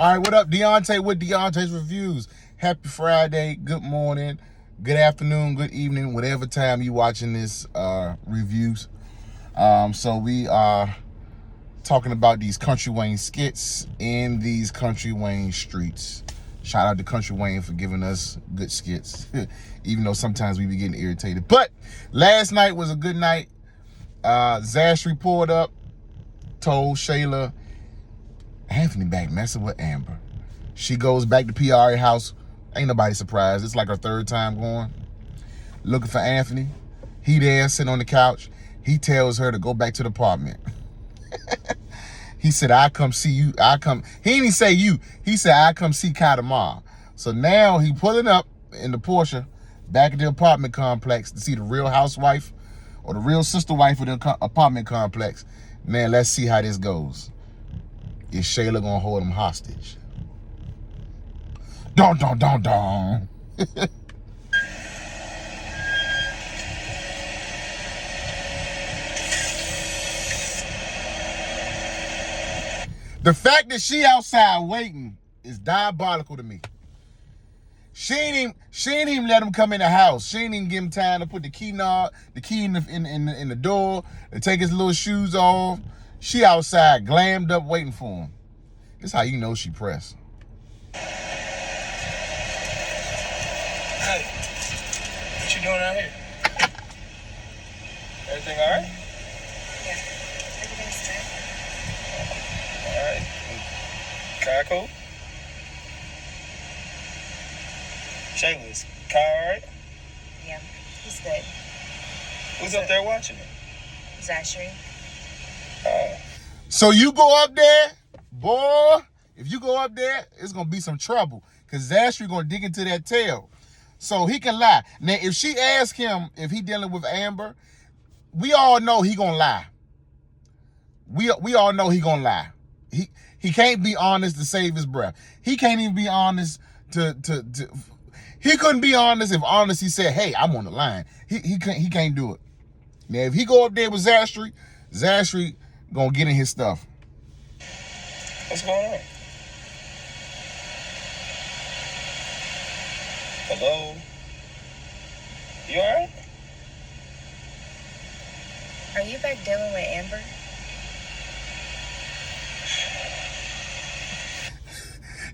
All right, what up, Deontay with Deontay's Reviews. Happy Friday, good morning, good afternoon, good evening, whatever time you watching this reviews. So we are talking about these Kountry Wayne skits in these Kountry Wayne streets. Shout out to Kountry Wayne for giving us good skits, even though sometimes we be getting irritated. But last night was a good night. Zashry pulled up, told Shayla, Anthony back messing with Amber. She goes back to PRA house. Ain't nobody surprised. It's like her third time going. Looking for Anthony. He there sitting on the couch. He tells her to go back to the apartment. He said, I come see you. He didn't say you. He said, I come see Kai tomorrow. So now he pulling up in the Porsche back at the apartment complex to see the real housewife or the real sister wife of the apartment complex. Man, let's see how this goes. Is Shayla gonna hold him hostage? Don. The fact that she outside waiting is diabolical to me. She ain't even let him come in the house. She ain't even give him time to put the key in the door, to take his little shoes off. She outside glammed up waiting for him. This how you know she pressed. Hey, what you doing out here? Everything all right? Yeah, everything's good. All right. Kai cool? Shayla, is Kai all right? Yeah, he's good. Who's up there watching it? Zashry. Oh. So you go up there, boy, if you go up there, it's going to be some trouble because Zashry going to dig into that tail. So he can lie. Now, if she asks him if he dealing with Amber, we all know he going to lie. We all know he going to lie. He can't be honest to save his breath. He can't even be honest he couldn't be honest if honest he said, hey, I'm on the line. He can't do it. Now, if he go up there with Zashry gonna get in his stuff. What's going on? Hello? You all right? Are you back dealing with Amber?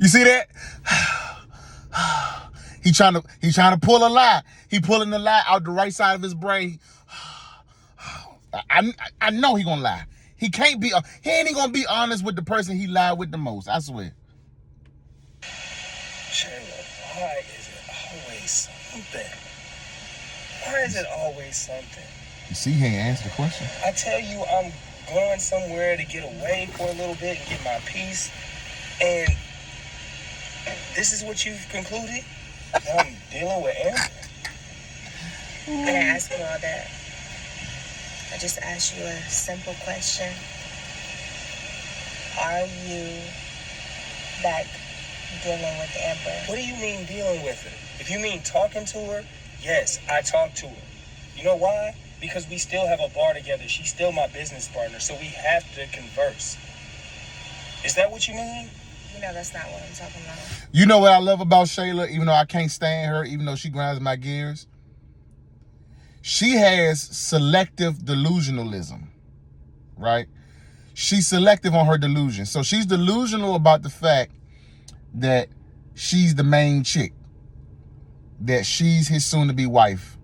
You see that? He trying to pull a lie. He pulling the lie out the right side of his brain. I know he gonna lie. He can't be. He ain't gonna be honest with the person he lied with the most. I swear. Shayla, why is it always something? Why is it always something? You see, he ain't answered the question. I tell you, I'm going somewhere to get away for a little bit and get my peace, and this is what you've concluded? That I'm dealing with Amber? I didn't ask you all that. I just asked you a simple question. Are you back dealing with Amber? What do you mean dealing with her? If you mean talking to her, yes, I talk to her. You know why? Because we still have a bar together. She's still my business partner, so we have to converse. Is that what you mean? You know that's not what I'm talking about. You know what I love about Shayla, even though I can't stand her, even though she grinds my gears? She has selective delusionalism, right? She's selective on her delusion. So she's delusional about the fact that she's the main chick, that she's his soon-to-be wife.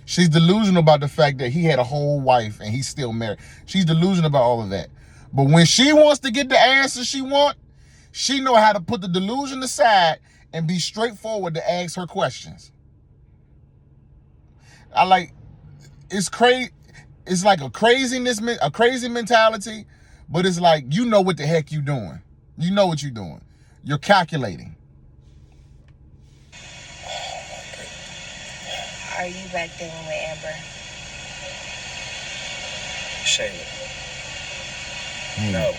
She's delusional about the fact that he had a whole wife and he's still married. She's delusional about all of that. But when she wants to get the answer she wants, she know how to put the delusion aside and be straightforward to ask her questions. It's crazy. It's like a crazy mentality, but it's like, you know what the heck you doing. You know what you're doing. You're calculating. Are you back dealing with Amber? Shayla. No.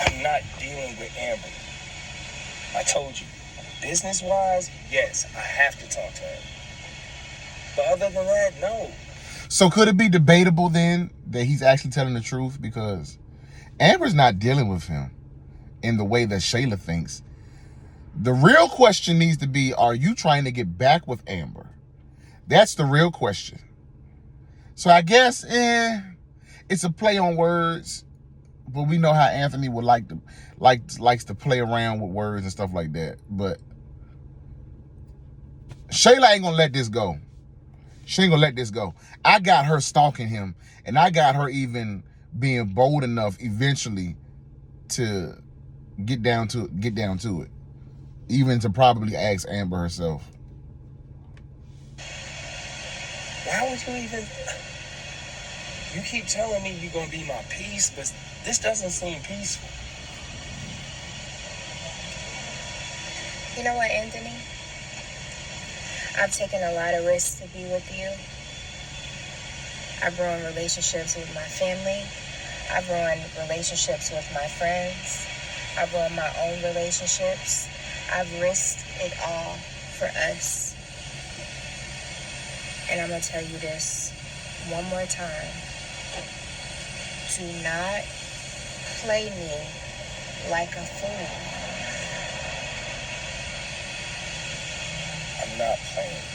I'm not dealing with Amber. I told you, business-wise, yes, I have to talk to her. But other than that, no. So could it be debatable then that he's actually telling the truth? Because Amber's not dealing with him. in the way that Shayla thinks. The real question needs to be, are you trying to get back with Amber? That's the real question. So I guess it's a play on words, but we know how Anthony would likes to play around with words and stuff like that. But Shayla ain't gonna let this go. She ain't gonna let this go. I got her stalking him, and I got her even being bold enough eventually to get down to it. Even to probably ask Amber herself. Why would you even... You keep telling me you're gonna be my peace, but this doesn't seem peaceful. You know what, Anthony? I've taken a lot of risks to be with you. I've ruined relationships with my family. I've ruined relationships with my friends. I've ruined my own relationships. I've risked it all for us. And I'm going to tell you this one more time. Do not play me like a fool. I'm not playing.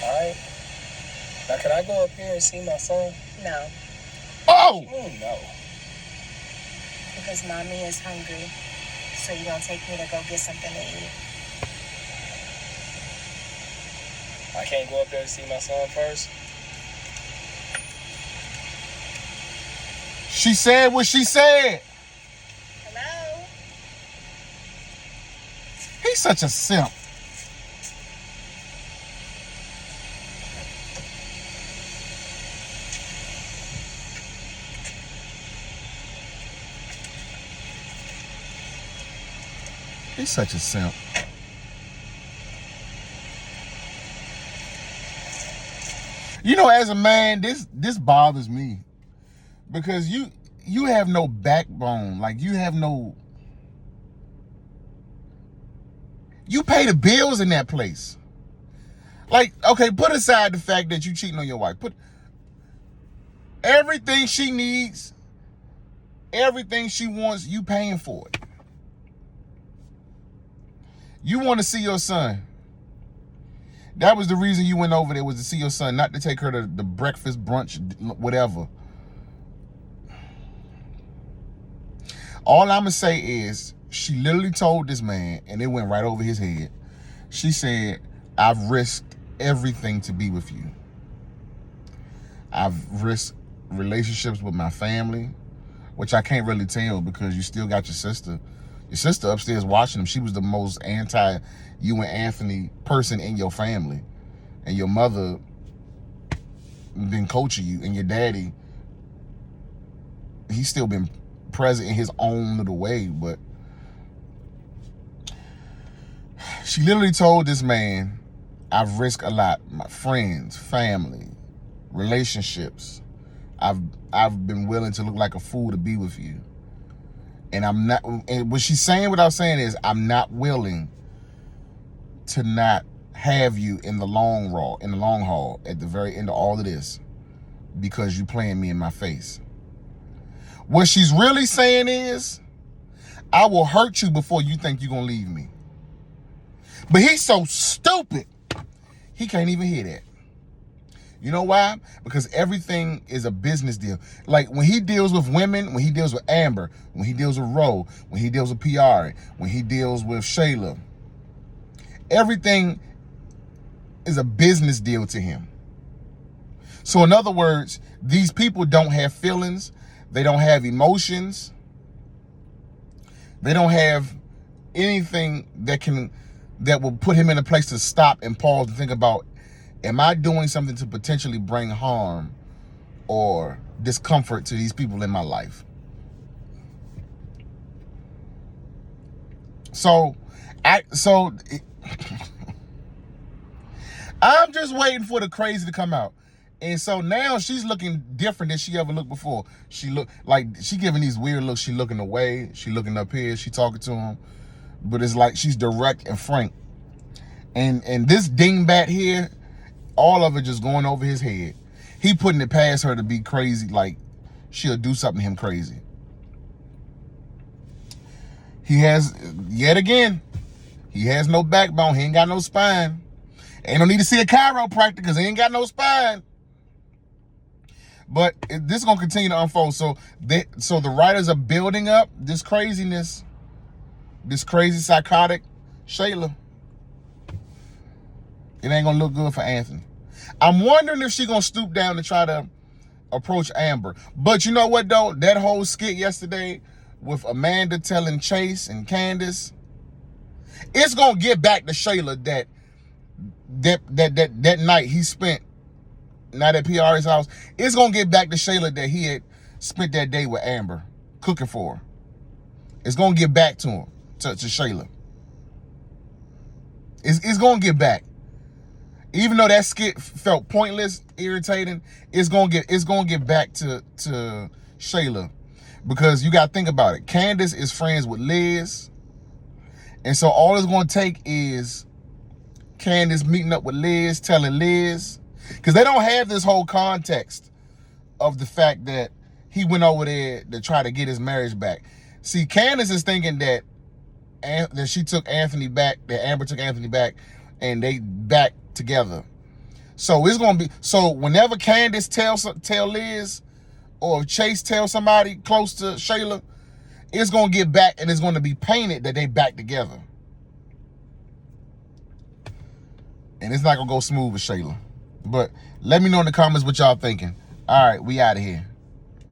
Alright? Now, can I go up here and see my son? No, Oh! No. because mommy is hungry. So you're going to take me to go get something to eat. I can't go up there and see my son first? She said what she said. Hello? He's such a simp. He's such a simp. You know, as a man, this bothers me. Because you have no backbone. Like, you pay the bills in that place. Like, okay, put aside the fact that you cheating on your wife. Put everything she needs, everything she wants, you paying for it. You want to see your son. That was the reason you went over there, was to see your son, not to take her to the breakfast, brunch, whatever. All I'm going to say is, she literally told this man, and it went right over his head. She said, I've risked everything to be with you. I've risked relationships with my family, which I can't really tell because you still got your sister. Your sister upstairs watching him. She was the most anti you and Anthony person in your family. And your mother been coaching you, and your daddy, he's still been present in his own little way. But she literally told this man, I've risked a lot. My friends, family, relationships. I've been willing to look like a fool to be with you. And I'm not, and what she's saying without saying is, I'm not willing to not have you in the long haul, at the very end of all of this, because you playing me in my face. What she's really saying is, I will hurt you before you think you're going to leave me. But he's so stupid, he can't even hear that. You know why? Because everything is a business deal. Like, when he deals with women, when he deals with Amber, when he deals with Ro, when he deals with PR, when he deals with Shayla, everything is a business deal to him. So in other words, these people don't have feelings. They don't have emotions. They don't have anything that will put him in a place to stop and pause and think about, am I doing something to potentially bring harm or discomfort to these people in my life? So I'm just waiting for the crazy to come out. And so now she's looking different than she ever looked before. She look like she giving these weird looks. She looking away. She looking up here. She talking to him. But it's like she's direct and frank. And this dingbat here, all of it just going over his head. He putting it past her to be crazy, like she'll do something to him crazy. He has, yet again, he has no backbone. He ain't got no spine. Ain't no need to see a chiropractor because he ain't got no spine. But this is going to continue to unfold. So the writers are building up this craziness, this crazy psychotic Shayla. It ain't going to look good for Anthony. I'm wondering if she's going to stoop down to try to approach Amber. But you know what, though? That whole skit yesterday with Amanda telling Chase and Candace, it's going to get back to Shayla that night he spent, not at PR's house. It's going to get back to Shayla that he had spent that day with Amber cooking for her. It's going to get back to him, to Shayla. It's going to get back. Even though that skit felt pointless, irritating, it's gonna get back to Shayla, because you gotta think about it. Candace is friends with Liz, and so all it's gonna take is Candace meeting up with Liz, telling Liz, because they don't have this whole context of the fact that he went over there to try to get his marriage back. See, Candace is thinking that she took Anthony back, that Amber took Anthony back, and they back together. So it's gonna be, so whenever Candace tell Liz, or if Chase tells somebody close to Shayla, it's gonna get back and it's gonna be painted that they back together. And it's not gonna go smooth with Shayla. But let me know in the comments what y'all thinking. All right, we out of here.